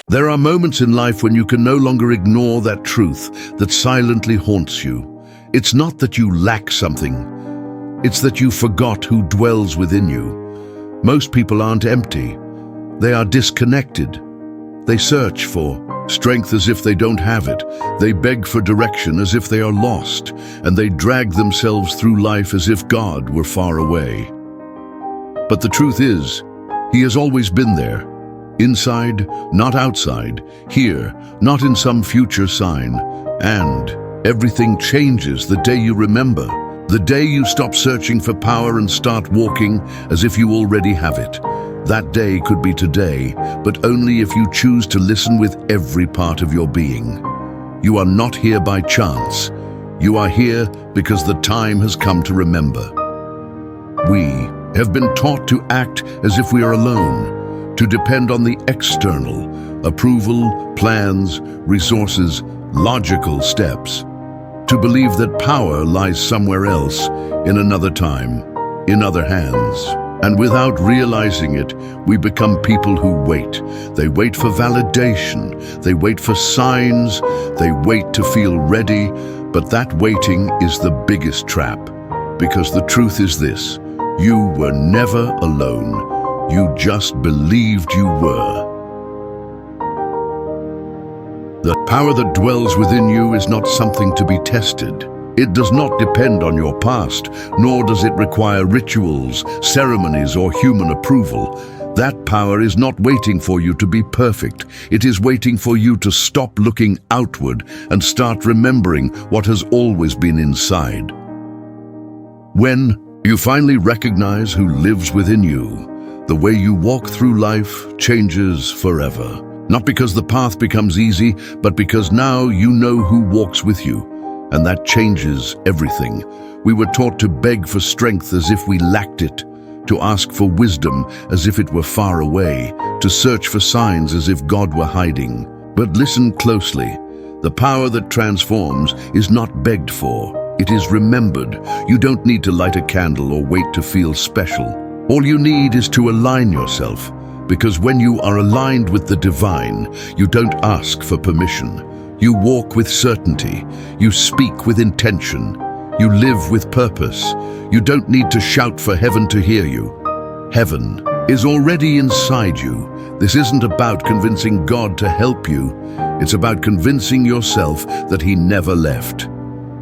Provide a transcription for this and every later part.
There are moments in life when you can no longer ignore that truth that silently haunts you. It's not that you lack something, it's that you forgot who dwells within you. Most people aren't empty, they are disconnected. They search for strength as if they don't have it. They beg for direction as if they are lost, and they drag themselves through life as if God were far away. But the truth is, He has always been there. Inside, not outside. Here, not in some future sign. And everything changes the day you remember. The day you stop searching for power and start walking as if you already have it. That day could be today, but only if you choose to listen with every part of your being. You are not here by chance. You are here because the time has come to remember. We have been taught to act as if we are alone, to depend on the external, approval, plans, resources, logical steps, to believe that power lies somewhere else, in another time, in other hands. And without realizing it, we become people who wait. They wait for validation, they wait for signs, they wait to feel ready, but that waiting is the biggest trap. Because the truth is this, you were never alone, you just believed you were. The power that dwells within you is not something to be tested. It does not depend on your past, nor does it require rituals, ceremonies, or human approval. That power is not waiting for you to be perfect. It is waiting for you to stop looking outward and start remembering what has always been inside. When you finally recognize who lives within you, the way you walk through life changes forever. Not because the path becomes easy, but because now you know who walks with you. And that changes everything. We were taught to beg for strength as if we lacked it, to ask for wisdom as if it were far away, to search for signs as if God were hiding. But listen closely. The power that transforms is not begged for. It is remembered. You don't need to light a candle or wait to feel special. All you need is to align yourself, because when you are aligned with the divine, you don't ask for permission. You walk with certainty, you speak with intention, you live with purpose. You don't need to shout for heaven to hear you. Heaven is already inside you. This isn't about convincing God to help you. It's about convincing yourself that He never left.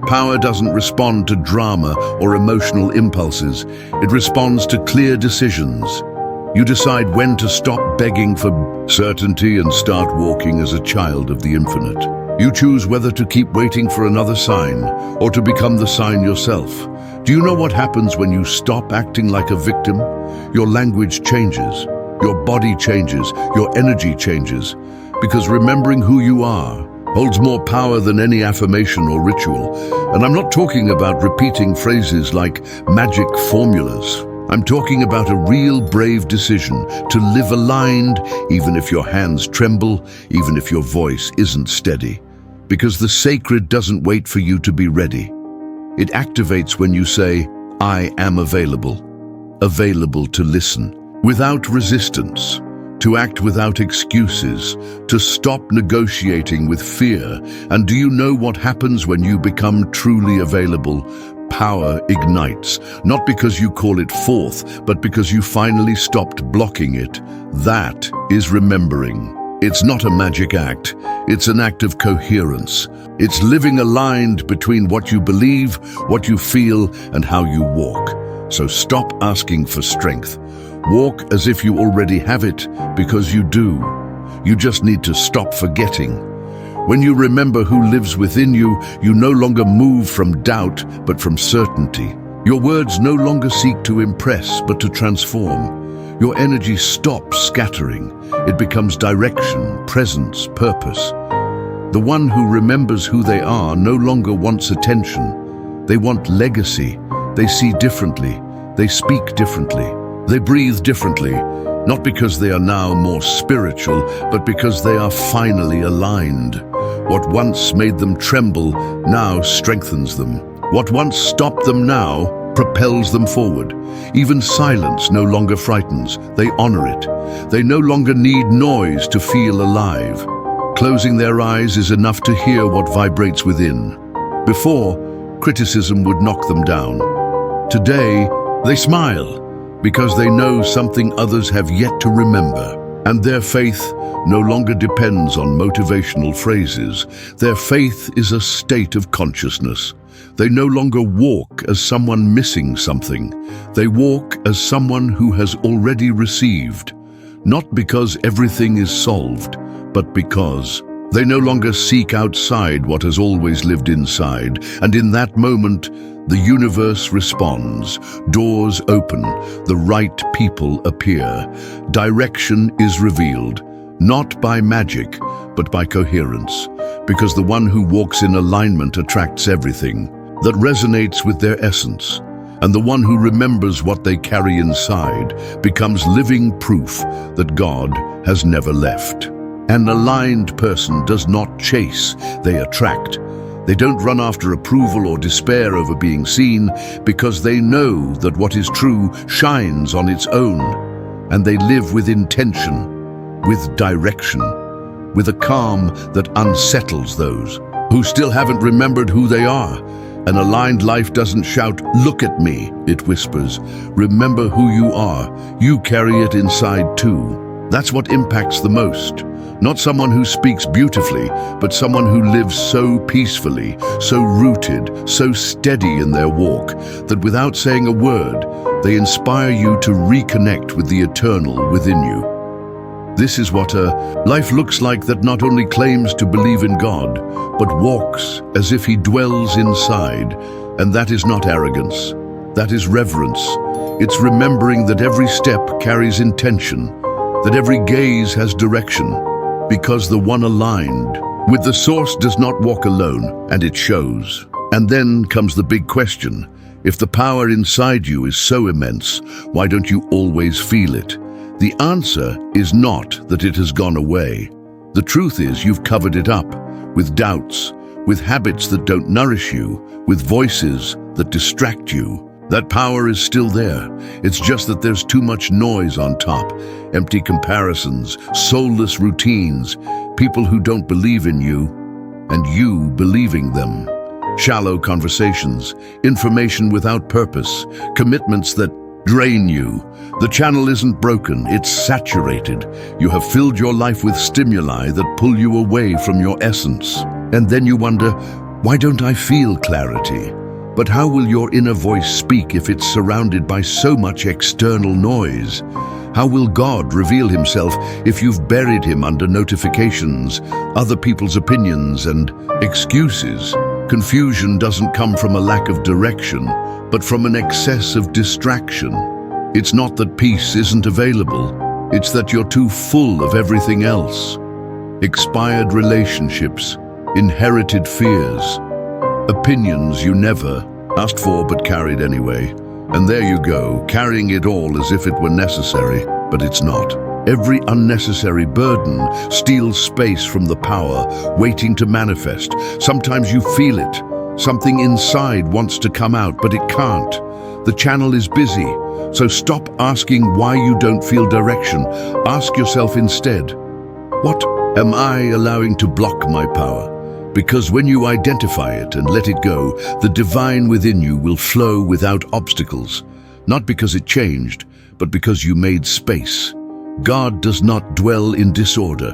Power doesn't respond to drama or emotional impulses. It responds to clear decisions. You decide when to stop begging for certainty and start walking as a child of the infinite. You choose whether to keep waiting for another sign or to become the sign yourself. Do you know what happens when you stop acting like a victim? Your language changes, your body changes, your energy changes, because remembering who you are holds more power than any affirmation or ritual. And I'm not talking about repeating phrases like magic formulas. I'm talking about a real brave decision to live aligned, even if your hands tremble, even if your voice isn't steady. Because the sacred doesn't wait for you to be ready. It activates when you say, I am available. Available to listen, without resistance, to act without excuses, to stop negotiating with fear. And do you know what happens when you become truly available? Power ignites, not because you call it forth, but because you finally stopped blocking it. That is remembering. It's not a magic act, it's an act of coherence. It's living aligned between what you believe, what you feel, and how you walk. So stop asking for strength. Walk as if you already have it, because you do. You just need to stop forgetting. When you remember who lives within you, you no longer move from doubt, but from certainty. Your words no longer seek to impress, but to transform. Your energy stops scattering. It becomes direction, presence, purpose. The one who remembers who they are no longer wants attention. They want legacy. They see differently. They speak differently. They breathe differently. Not because they are now more spiritual, but because they are finally aligned. What once made them tremble now strengthens them. What once stopped them now propels them forward. Even silence no longer frightens, they honor it. They no longer need noise to feel alive. Closing their eyes is enough to hear what vibrates within. Before, criticism would knock them down. Today, they smile because they know something others have yet to remember. And their faith no longer depends on motivational phrases. Their faith is a state of consciousness. They no longer walk as someone missing something. They walk as someone who has already received. Not because everything is solved, but because they no longer seek outside what has always lived inside. And in that moment, the universe responds. Doors open. The right people appear. Direction is revealed, not by magic, but by coherence. Because the one who walks in alignment attracts everything that resonates with their essence. And the one who remembers what they carry inside becomes living proof that God has never left. An aligned person does not chase, they attract. They don't run after approval or despair over being seen, because they know that what is true shines on its own. And they live with intention, with direction, with a calm that unsettles those who still haven't remembered who they are. An aligned life doesn't shout, "Look at me," it whispers. "Remember who you are. You carry it inside too." That's what impacts the most. Not someone who speaks beautifully, but someone who lives so peacefully, so rooted, so steady in their walk, that without saying a word, they inspire you to reconnect with the eternal within you. This is what a life looks like that not only claims to believe in God, but walks as if He dwells inside. And that is not arrogance. That is reverence. It's remembering that every step carries intention, that every gaze has direction, because the one aligned with the source does not walk alone, and it shows. And then comes the big question. If the power inside you is so immense, why don't you always feel it? The answer is not that it has gone away. The truth is you've covered it up with doubts, with habits that don't nourish you, with voices that distract you. That power is still there. It's just that there's too much noise on top. Empty comparisons, soulless routines, people who don't believe in you, and you believing them. Shallow conversations, information without purpose, commitments that drain you. The channel isn't broken, it's saturated. You have filled your life with stimuli that pull you away from your essence. And then you wonder, why don't I feel clarity? But how will your inner voice speak if it's surrounded by so much external noise? How will God reveal Himself if you've buried Him under notifications, other people's opinions, and excuses? Confusion doesn't come from a lack of direction, but from an excess of distraction. It's not that peace isn't available, it's that you're too full of everything else. Expired relationships, inherited fears, opinions you never asked for but carried anyway. And there you go, carrying it all as if it were necessary, but it's not. Every unnecessary burden steals space from the power waiting to manifest. Sometimes you feel it. Something inside wants to come out, but it can't. The channel is busy. So stop asking why you don't feel direction. Ask yourself instead, what am I allowing to block my power? Because when you identify it and let it go, the divine within you will flow without obstacles. Not because it changed, but because you made space. God does not dwell in disorder.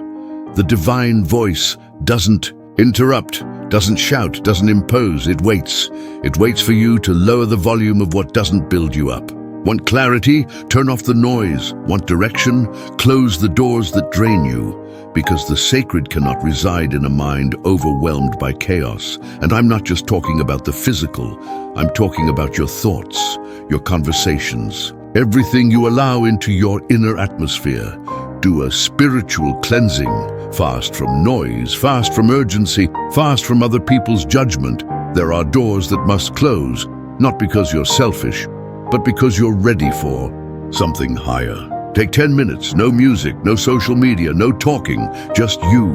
The divine voice doesn't interrupt, doesn't shout, doesn't impose. It waits. It waits for you to lower the volume of what doesn't build you up. Want clarity? Turn off the noise. Want direction? Close the doors that drain you. Because the sacred cannot reside in a mind overwhelmed by chaos. And I'm not just talking about the physical. I'm talking about your thoughts, your conversations, everything you allow into your inner atmosphere. Do a spiritual cleansing. Fast from noise, fast from urgency, fast from other people's judgment. There are doors that must close, not because you're selfish, but because you're ready for something higher. Take 10 minutes, no music, no social media, no talking, just you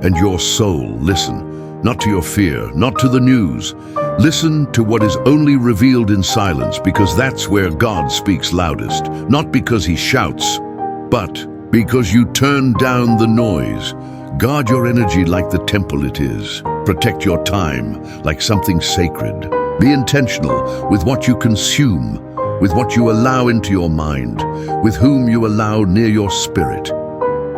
and your soul. Listen. not to your fear, not to the news. Listen to what is only revealed in silence, because that's where God speaks loudest. Not because he shouts, but because you turn down the noise. Guard your energy like the temple it is. Protect your time like something sacred. Be intentional with what you consume, with what you allow into your mind, with whom you allow near your spirit.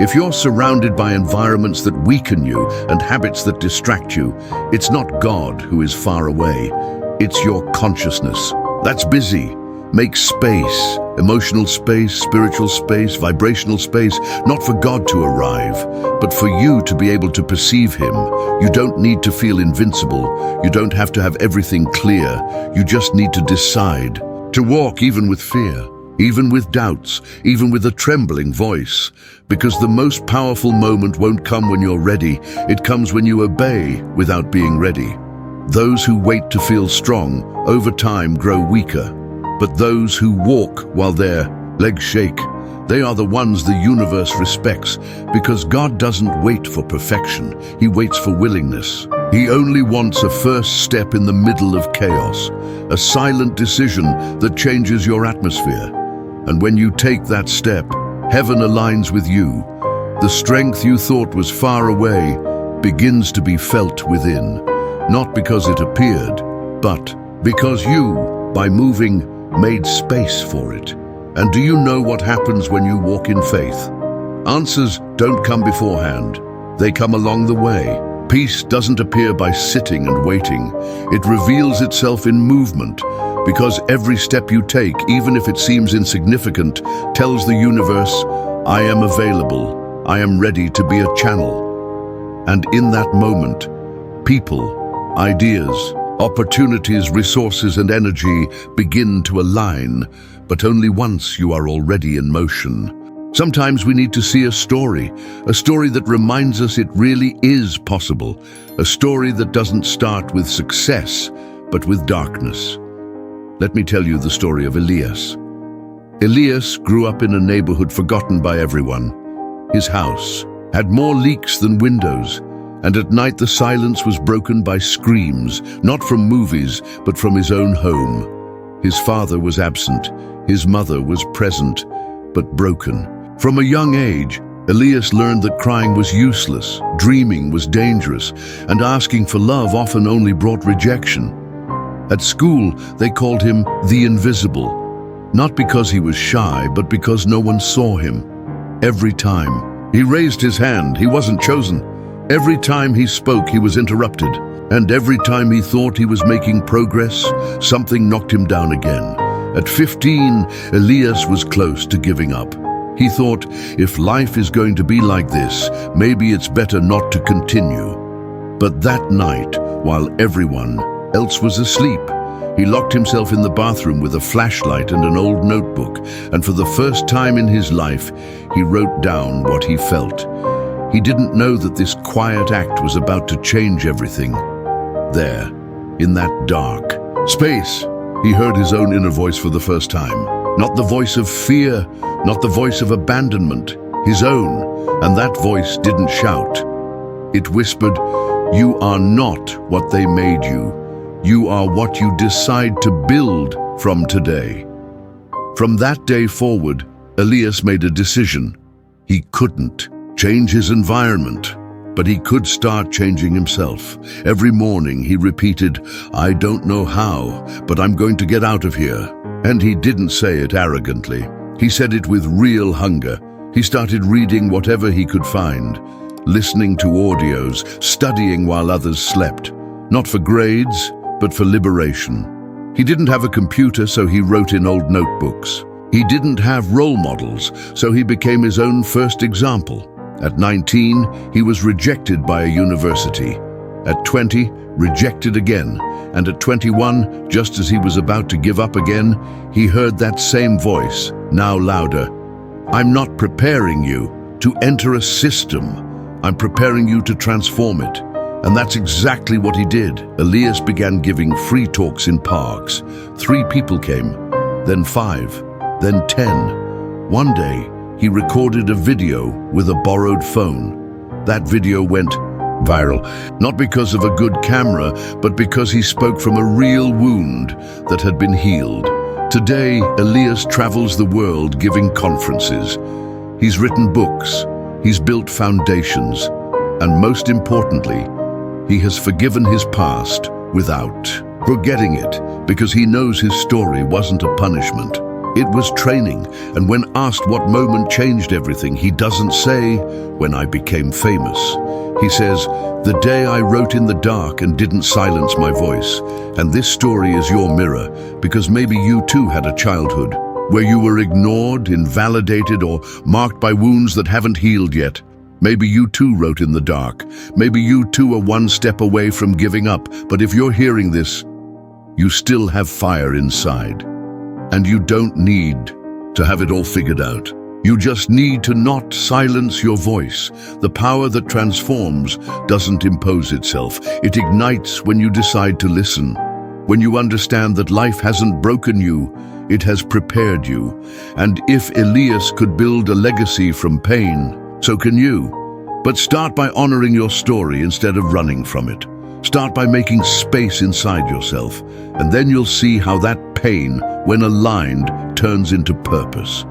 If you're surrounded by environments that weaken you and habits that distract you, it's not God who is far away. It's your consciousness that's busy. Make space, emotional space, spiritual space, vibrational space, not for God to arrive, but for you to be able to perceive him. You don't need to feel invincible. You don't have to have everything clear. You just need to decide to walk even with fear, even with doubts, even with a trembling voice. Because the most powerful moment won't come when you're ready. It comes when you obey without being ready. Those who wait to feel strong, over time grow weaker. But those who walk while their legs shake, they are the ones the universe respects, because God doesn't wait for perfection. He waits for willingness. He only wants a first step in the middle of chaos, a silent decision that changes your atmosphere. And when you take that step, heaven aligns with you. The strength you thought was far away begins to be felt within, not because it appeared, but because you, by moving, made space for it. And do you know what happens when you walk in faith? Answers don't come beforehand. They come along the way. Peace doesn't appear by sitting and waiting. It reveals itself in movement, because every step you take, even if it seems insignificant, tells the universe, I am available. I am ready to be a channel. And in that moment, people, ideas, opportunities, resources, and energy begin to align, but only once you are already in motion. Sometimes we need to see a story that reminds us it really is possible, a story that doesn't start with success, but with darkness. Let me tell you the story of Elias. Elias grew up in a neighborhood forgotten by everyone. His house had more leaks than windows, and at night the silence was broken by screams, not from movies, but from his own home. His father was absent, his mother was present, but broken. From a young age, Elias learned that crying was useless, dreaming was dangerous, and asking for love often only brought rejection. At school, they called him the Invisible, not because he was shy, but because no one saw him. Every time he raised his hand, he wasn't chosen. Every time he spoke, he was interrupted. And every time he thought he was making progress, something knocked him down again. At 15, Elias was close to giving up. He thought, if life is going to be like this, maybe it's better not to continue. But that night, while everyone else was asleep, he locked himself in the bathroom with a flashlight and an old notebook, and for the first time in his life, he wrote down what he felt. He didn't know that this quiet act was about to change everything. There, in that dark space, he heard his own inner voice for the first time. Not the voice of fear, not the voice of abandonment, his own. And that voice didn't shout. It whispered, "You are not what they made you. You are what you decide to build from today." From that day forward, Elias made a decision. He couldn't change his environment, but he could start changing himself. Every morning he repeated, "I don't know how, but I'm going to get out of here." And he didn't say it arrogantly. He said it with real hunger. He started reading whatever he could find, listening to audios, studying while others slept. Not for grades, but for liberation. He didn't have a computer, so he wrote in old notebooks. He didn't have role models, so he became his own first example. At 19, he was rejected by a university. At 20, rejected again. And at 21, just as he was about to give up again, he heard that same voice, now louder. "I'm not preparing you to enter a system. I'm preparing you to transform it." And that's exactly what he did. Elias began giving free talks in parks. 3 people came, then 5, then 10. One day, he recorded a video with a borrowed phone. That video went Viral, not because of a good camera, but because he spoke from a real wound that had been healed. Today, Elias travels the world giving conferences. He's written books, he's built foundations, and most importantly, he has forgiven his past without forgetting it, because he knows his story wasn't a punishment. It was training, and when asked what moment changed everything, he doesn't say, "When I became famous." He says, "The day I wrote in the dark and didn't silence my voice." And this story is your mirror, because maybe you too had a childhood where you were ignored, invalidated, or marked by wounds that haven't healed yet. Maybe you too wrote in the dark. Maybe you too are one step away from giving up. But if you're hearing this, you still have fire inside. And you don't need to have it all figured out. You just need to not silence your voice. The power that transforms doesn't impose itself. It ignites when you decide to listen. When you understand that life hasn't broken you, it has prepared you. And if Elias could build a legacy from pain, so can you. But start by honoring your story instead of running from it. Start by making space inside yourself, and then you'll see how that pain, when aligned, turns into purpose.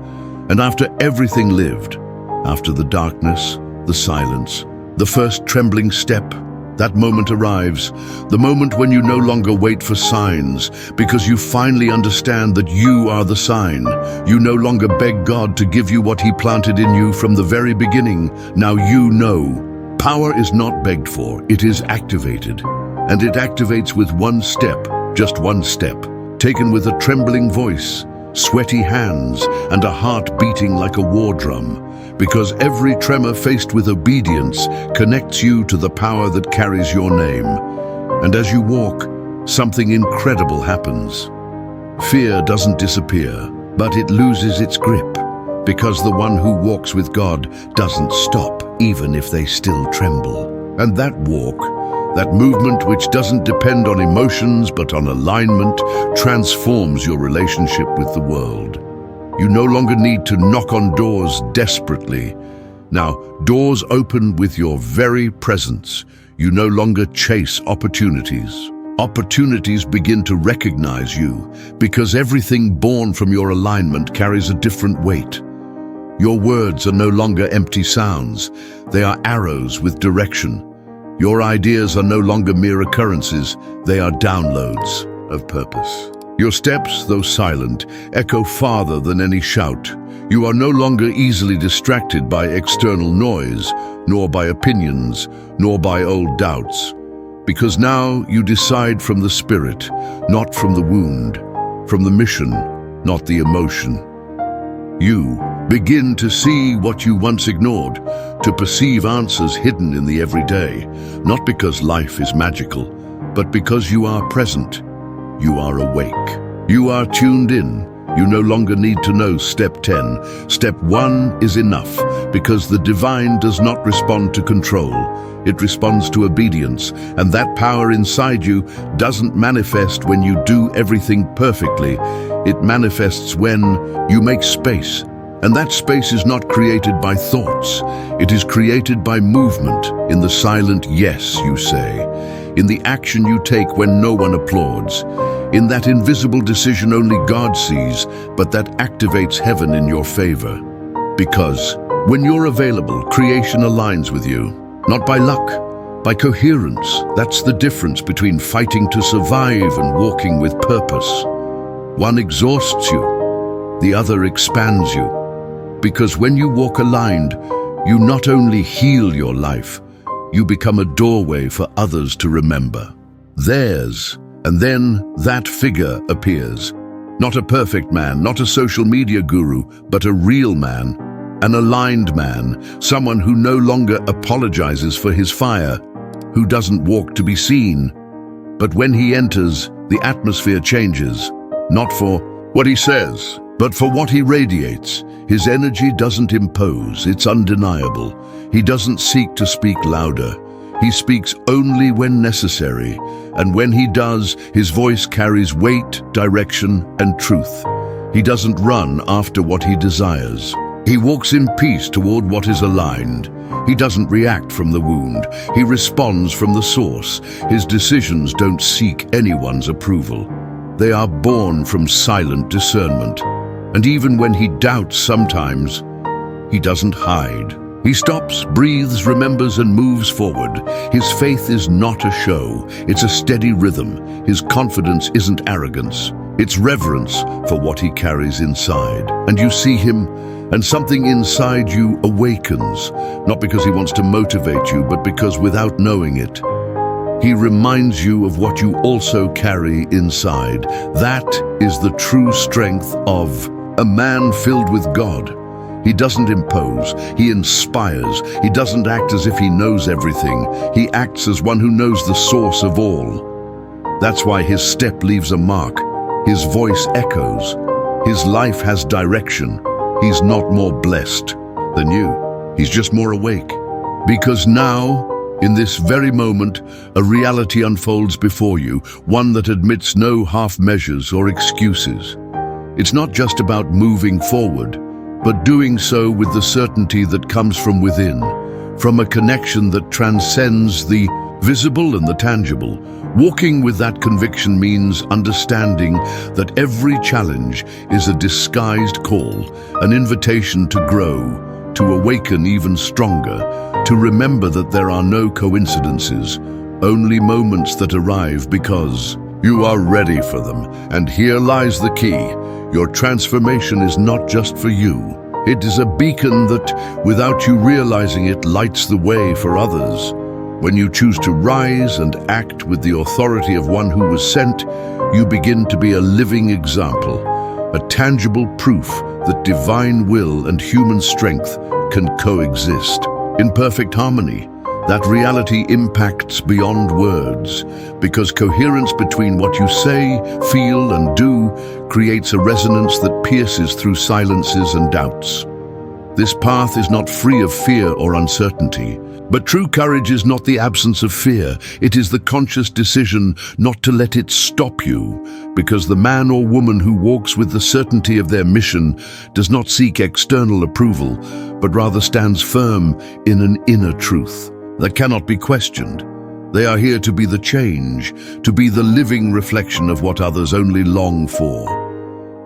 And after everything lived, after the darkness, the silence, the first trembling step, that moment arrives, the moment when you no longer wait for signs, because you finally understand that you are the sign. You no longer beg God to give you what He planted in you from the very beginning. Now you know. Power is not begged for, it is activated. And it activates with one step, just one step, taken with a trembling voice, sweaty hands, and a heart beating like a war drum. Because every tremor faced with obedience connects you to the power that carries your name. And as you walk, something incredible happens. Fear doesn't disappear, but it loses its grip. Because the one who walks with God doesn't stop, even if they still tremble. And that walk, that movement which doesn't depend on emotions but on alignment, transforms your relationship with the world. You no longer need to knock on doors desperately. Now, doors open with your very presence. You no longer chase opportunities. Opportunities begin to recognize you, because everything born from your alignment carries a different weight. Your words are no longer empty sounds. They are arrows with direction. Your ideas are no longer mere occurrences. They are downloads of purpose. Your steps, though silent, echo farther than any shout. You are no longer easily distracted by external noise, nor by opinions, nor by old doubts. Because now you decide from the spirit, not from the wound, from the mission, not the emotion. You begin to see what you once ignored, to perceive answers hidden in the everyday, not because life is magical, but because you are present. You are awake. You are tuned in. You no longer need to know step 10. Step 1 is enough, because the divine does not respond to control. It responds to obedience, and that power inside you doesn't manifest when you do everything perfectly. It manifests when you make space. And that space is not created by thoughts. It is created by movement, in the silent yes you say, in the action you take when no one applauds, in that invisible decision only God sees, but that activates heaven in your favor. Because when you're available, creation aligns with you, not by luck, by coherence. That's the difference between fighting to survive and walking with purpose. One exhausts you, the other expands you. Because when you walk aligned, you not only heal your life, you become a doorway for others to remember. Theirs. And then that figure appears. Not a perfect man, not a social media guru, but a real man, an aligned man, someone who no longer apologizes for his fire, who doesn't walk to be seen. But when he enters, the atmosphere changes, not for what he says, but for what he radiates. His energy doesn't impose, it's undeniable. He doesn't seek to speak louder. He speaks only when necessary, and when he does, his voice carries weight, direction, and truth. He doesn't run after what he desires. He walks in peace toward what is aligned. He doesn't react from the wound. He responds from the source. His decisions don't seek anyone's approval. They are born from silent discernment. And even when he doubts sometimes, he doesn't hide. He stops, breathes, remembers, and moves forward. His faith is not a show. It's a steady rhythm. His confidence isn't arrogance. It's reverence for what he carries inside. And you see him, and something inside you awakens, not because he wants to motivate you, but because without knowing it, he reminds you of what you also carry inside. That is the true strength of a man filled with God. He doesn't impose, he inspires. He doesn't act as if he knows everything. He acts as one who knows the source of all. That's why his step leaves a mark. His voice echoes. His life has direction. He's not more blessed than you. He's just more awake. Because now, in this very moment, a reality unfolds before you, one that admits no half measures or excuses. It's not just about moving forward, but doing so with the certainty that comes from within, from a connection that transcends the visible and the tangible. Walking with that conviction means understanding that every challenge is a disguised call, an invitation to grow, to awaken even stronger, to remember that there are no coincidences, only moments that arrive because you are ready for them. And here lies the key. Your transformation is not just for you. It is a beacon that, without you realizing it, lights the way for others. When you choose to rise and act with the authority of one who was sent, you begin to be a living example, a tangible proof that divine will and human strength can coexist in perfect harmony. That reality impacts beyond words, because coherence between what you say, feel, and do creates a resonance that pierces through silences and doubts. This path is not free of fear or uncertainty, but true courage is not the absence of fear. It is the conscious decision not to let it stop you, because the man or woman who walks with the certainty of their mission does not seek external approval, but rather stands firm in an inner truth that cannot be questioned. They are here to be the change, to be the living reflection of what others only long for.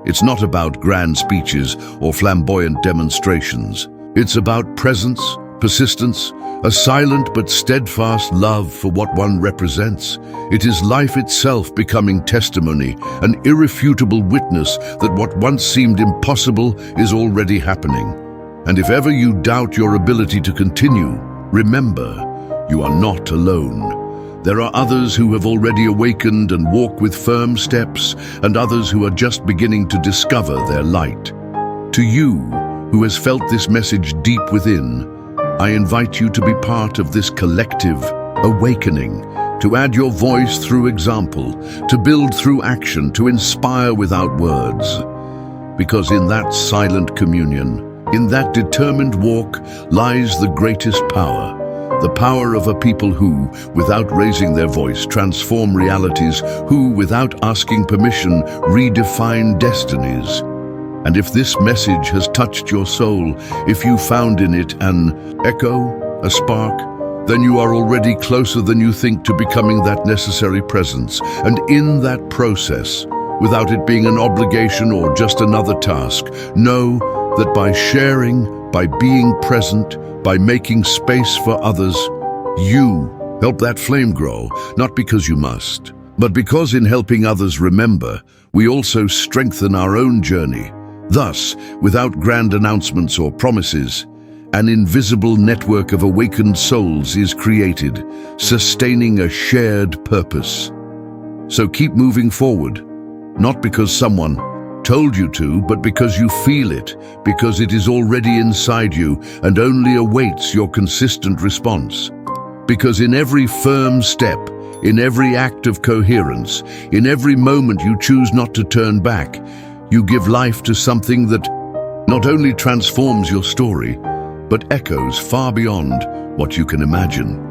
It's not about grand speeches or flamboyant demonstrations. It's about presence, persistence, a silent but steadfast love for what one represents. It is life itself becoming testimony, an irrefutable witness that what once seemed impossible is already happening. And if ever you doubt your ability to continue, remember, you are not alone. There are others who have already awakened and walk with firm steps, and others who are just beginning to discover their light. To you, who has felt this message deep within, I invite you to be part of this collective awakening, to add your voice through example, to build through action, to inspire without words. Because in that silent communion, in that determined walk, lies the greatest power. The power of a people who, without raising their voice, transform realities, who, without asking permission, redefine destinies. And if this message has touched your soul, if you found in it an echo, a spark, then you are already closer than you think to becoming that necessary presence. And in that process, without it being an obligation or just another task, know that by sharing, by being present, by making space for others, you help that flame grow, not because you must, but because in helping others remember, we also strengthen our own journey. Thus, without grand announcements or promises, an invisible network of awakened souls is created, sustaining a shared purpose. So keep moving forward, not because someone told you to, but because you feel it, because it is already inside you and only awaits your consistent response. Because in every firm step, in every act of coherence, in every moment you choose not to turn back, you give life to something that not only transforms your story, but echoes far beyond what you can imagine.